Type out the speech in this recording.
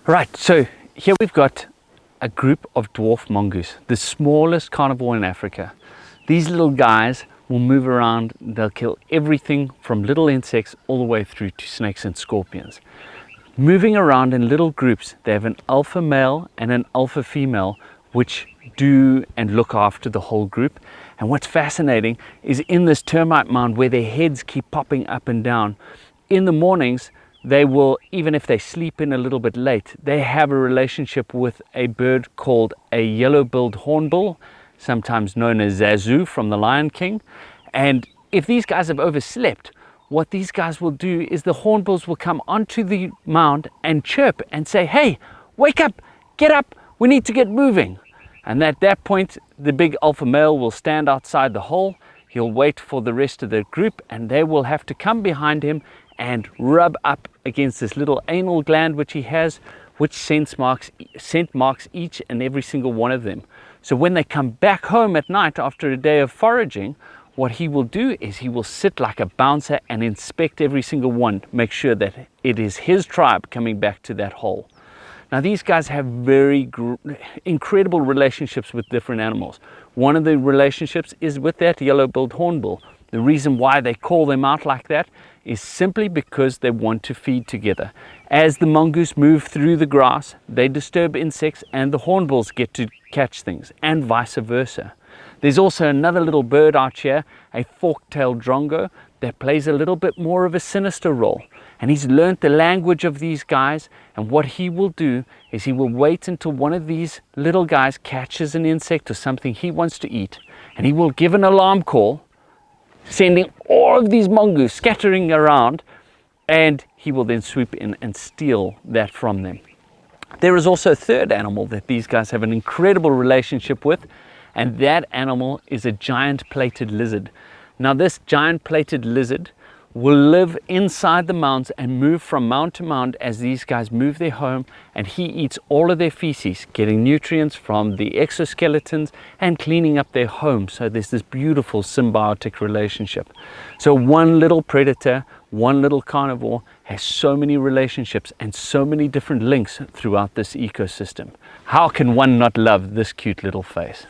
Right, so here we've got a group of dwarf mongoose, the smallest carnivore in Africa. These little guys will move around, they'll kill everything from little insects all the way through to snakes and scorpions. Moving around in little groups, they have an alpha male and an alpha female which do and look after the whole group. And what's fascinating is in this termite mound where their heads keep popping up and down, in the mornings they will, even if they sleep in a little bit late, they have a relationship with a bird called a yellow-billed hornbill, sometimes known as Zazu from the Lion King. And if these guys have overslept, what these guys will do is the hornbills will come onto the mound and chirp and say, "Hey, wake up, get up, we need to get moving." And at that point, the big alpha male will stand outside the hole. He'll wait for the rest of the group and they will have to come behind him and rub up against this little anal gland which he has, which scent marks each and every single one of them. So when they come back home at night after a day of foraging, what he will do is he will sit like a bouncer and inspect every single one, make sure that it is his tribe coming back to that hole. Now these guys have very incredible relationships with different animals. One of the relationships is with that yellow-billed hornbill. The reason why they call them out like that is simply because they want to feed together. As the mongoose move through the grass, they disturb insects and the hornbills get to catch things, and vice versa. There's also another little bird out here, a fork-tailed drongo, that plays a little bit more of a sinister role. And he's learned the language of these guys, and what he will do is he will wait until one of these little guys catches an insect or something he wants to eat, and he will give an alarm call, sending all of these mongoose scattering around, and he will then swoop in and steal that from them. There is also a third animal that these guys have an incredible relationship with, and that animal is a giant plated lizard. Now this giant plated lizard will live inside the mounds and move from mound to mound as these guys move their home, and he eats all of their feces, getting nutrients from the exoskeletons and cleaning up their home. So there's this beautiful symbiotic relationship. So one little predator, one little carnivore has so many relationships and so many different links throughout this ecosystem. How can one not love this cute little face?